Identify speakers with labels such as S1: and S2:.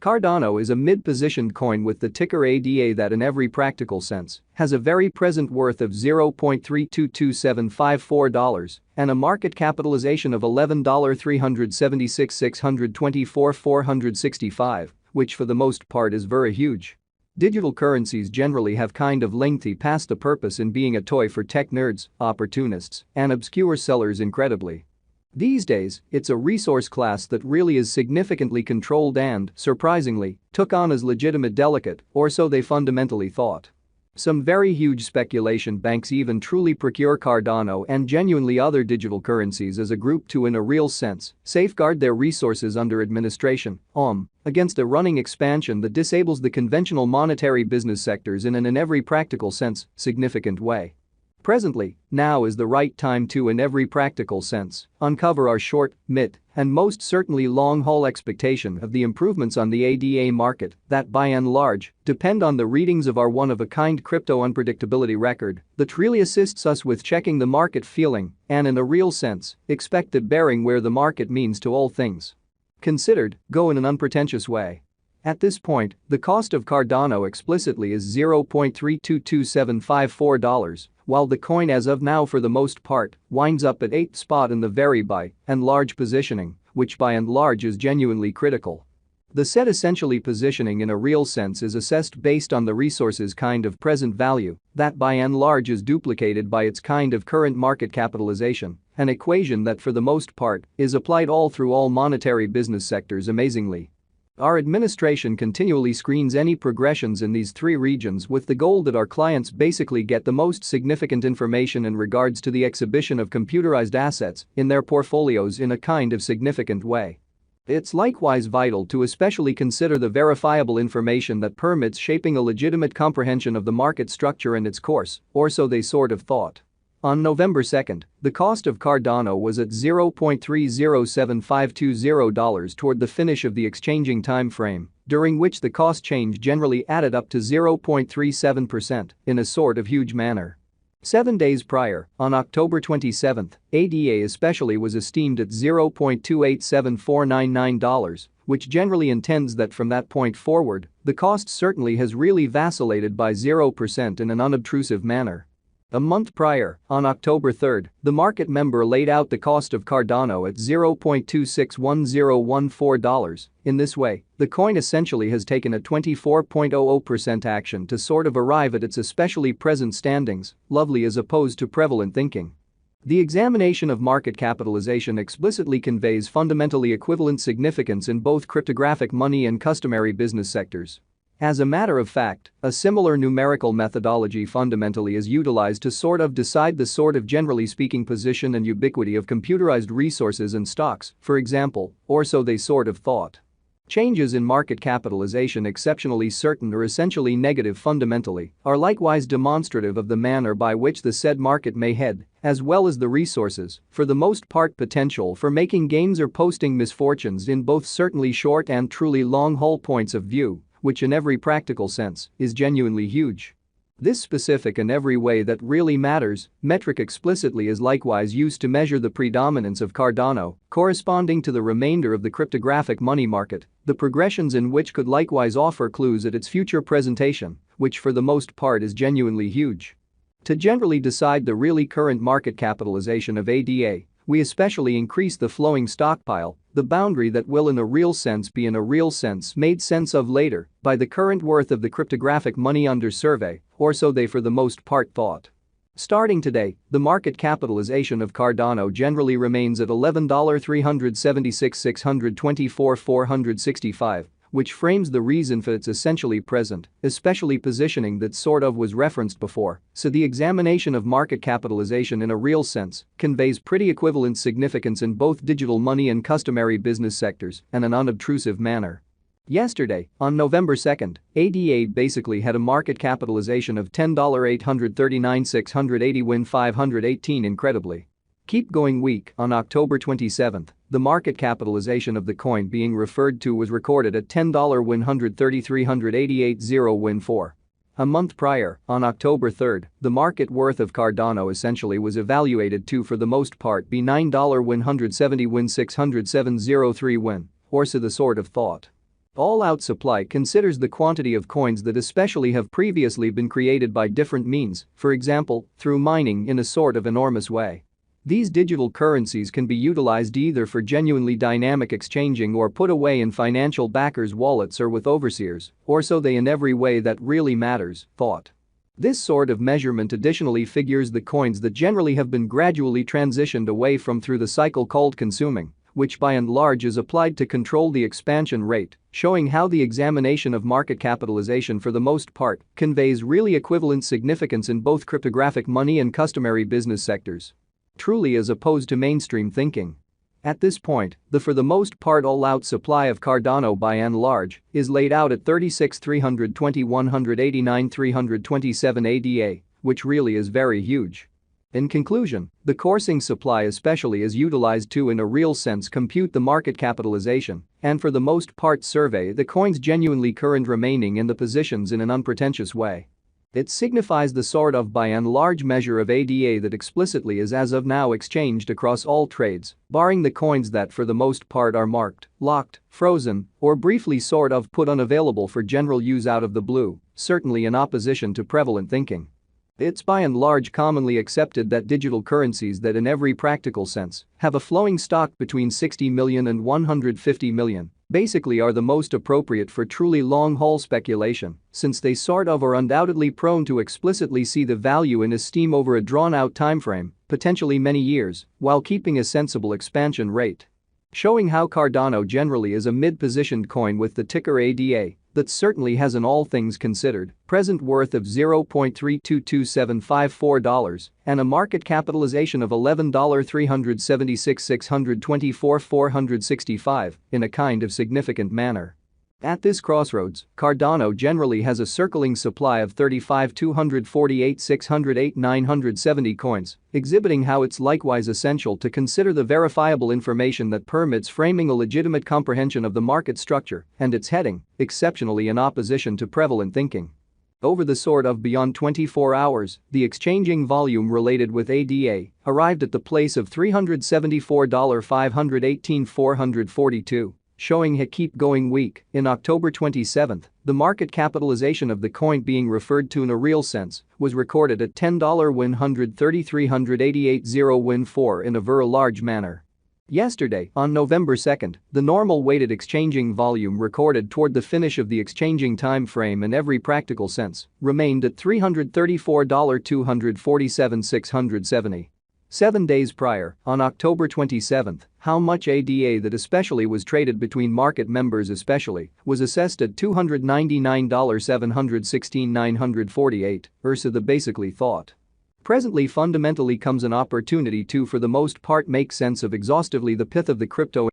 S1: Cardano is a mid-positioned coin with the ticker ADA that in every practical sense has a very present worth of $0.322754 and a market capitalization of $11,376,624,465, which for the most part is very huge. Digital currencies generally have kind of lengthy past the purpose in being a toy for tech nerds, opportunists, and obscure sellers incredibly. These days, it's a resource class that really is significantly controlled and, surprisingly, took on as legitimate delicate, or so they fundamentally thought. Some very huge speculation banks even truly procure Cardano and genuinely other digital currencies as a group to in a real sense safeguard their resources under administration against a running expansion that disables the conventional monetary business sectors in an in every practical sense significant way. Presently, now is the right time to in every practical sense uncover our short, mid, and most certainly long-haul expectation of the improvements on the ADA market that by and large depend on the readings of our one-of-a-kind crypto unpredictability record that really assists us with checking the market feeling and in a real sense expect that bearing where the market means to all things considered go in an unpretentious way. At this point, the cost of Cardano explicitly is $0.322754, while the coin as of now for the most part winds up at 8th spot in the very buy and large positioning, which by and large is genuinely critical. The said essentially positioning in a real sense is assessed based on the resource's kind of present value that by and large is duplicated by its kind of current market capitalization, an equation that for the most part is applied all through all monetary business sectors amazingly. Our administration continually screens any progressions in these three regions with the goal that our clients basically get the most significant information in regards to the exhibition of computerized assets in their portfolios in a kind of significant way. It's likewise vital to especially consider the verifiable information that permits shaping a legitimate comprehension of the market structure and its course, or so they sort of thought. On November 2nd, the cost of Cardano was at $0.307520 toward the finish of the exchanging time frame, during which the cost change generally added up to 0.37% in a sort of huge manner. 7 days prior, on October 27, ADA especially was esteemed at $0.287499, which generally intends that from that point forward, the cost certainly has really vacillated by 0% in an unobtrusive manner. A month prior, on October 3, the market member laid out the cost of Cardano at $0.261014. In this way, the coin essentially has taken a 24.00% action to sort of arrive at its especially present standings, lovely as opposed to prevalent thinking. The examination of market capitalization explicitly conveys fundamentally equivalent significance in both cryptographic money and customary business sectors. As a matter of fact, a similar numerical methodology fundamentally is utilized to sort of decide the sort of generally speaking position and ubiquity of computerized resources and stocks, for example, or so they sort of thought. Changes in market capitalization exceptionally certain or essentially negative fundamentally are likewise demonstrative of the manner by which the said market may head, as well as the resources, for the most part potential for making gains or posting misfortunes in both certainly short and truly long-haul points of view, which in every practical sense is genuinely huge. This specific and every way that really matters metric explicitly is likewise used to measure the predominance of Cardano corresponding to the remainder of the cryptographic money market, the progressions in which could likewise offer clues at its future presentation, which for the most part is genuinely huge. To generally decide the really current market capitalization of ADA, we especially increase the flowing stockpile, the boundary that will in a real sense be in a real sense made sense of later by the current worth of the cryptographic money under survey, or so they for the most part thought. Starting today, the market capitalization of Cardano generally remains at $11,376,624,465, which frames the reason for its essentially present, especially positioning that sort of was referenced before, so the examination of market capitalization in a real sense conveys pretty equivalent significance in both digital money and customary business sectors in an unobtrusive manner. Yesterday, on November 2, ADA basically had a market capitalization of $10,839,680,518 incredibly. Keep going week on October 27, the market capitalization of the coin being referred to was recorded at $10,133,388,014. A month prior, on October 3, the market worth of Cardano essentially was evaluated to for the most part be $9,170,607,003, or so the sort of thought. All-out supply considers the quantity of coins that especially have previously been created by different means, for example, through mining in a sort of enormous way. These digital currencies can be utilized either for genuinely dynamic exchanging or put away in financial backers' wallets or with overseers, or so they in every way that really matters, thought. This sort of measurement additionally figures the coins that generally have been gradually transitioned away from through the cycle called consuming, which by and large is applied to control the expansion rate, showing how the examination of market capitalization for the most part conveys really equivalent significance in both cryptographic money and customary business sectors. Truly as opposed to mainstream thinking. At this point, the for the most part all-out supply of Cardano by and large is laid out at 36,320 189,327 ADA, which really is very huge. In conclusion, the coursing supply especially is utilized to in a real sense compute the market capitalization and for the most part survey the coins genuinely current remaining in the positions in an unpretentious way. It signifies the sort of by and large measure of ADA that explicitly is as of now exchanged across all trades, barring the coins that for the most part are marked, locked, frozen, or briefly sort of put unavailable for general use out of the blue, certainly in opposition to prevalent thinking. It's by and large commonly accepted that digital currencies that in every practical sense have a flowing stock between 60 million and 150 million basically are the most appropriate for truly long-haul speculation, since they sort of are undoubtedly prone to explicitly see the value in esteem over a drawn-out timeframe, potentially many years, while keeping a sensible expansion rate. Showing how Cardano generally is a mid-positioned coin with the ticker ADA that certainly has an all things considered present worth of $0.322754 and a market capitalization of $11,376,624,465 in a kind of significant manner. At this crossroads, Cardano generally has a circling supply of 35,248,608,970 coins, exhibiting how it's likewise essential to consider the verifiable information that permits framing a legitimate comprehension of the market structure and its heading, exceptionally in opposition to prevalent thinking. Over the sort of beyond 24 hours, the exchanging volume related with ADA arrived at the place of $374,518,442. Showing a keep going week. In October 27, the market capitalization of the coin being referred to in a real sense was recorded at $10,133,388,014 in a very large manner. Yesterday, on November 2, the normal weighted exchanging volume recorded toward the finish of the exchanging time frame in every practical sense remained at $334,247,670. 7 days prior, on October 27, how much ADA that especially was traded between market members especially was assessed at $299,716,948, so the basically thought. Presently fundamentally comes an opportunity to for the most part make sense of exhaustively the pith of the crypto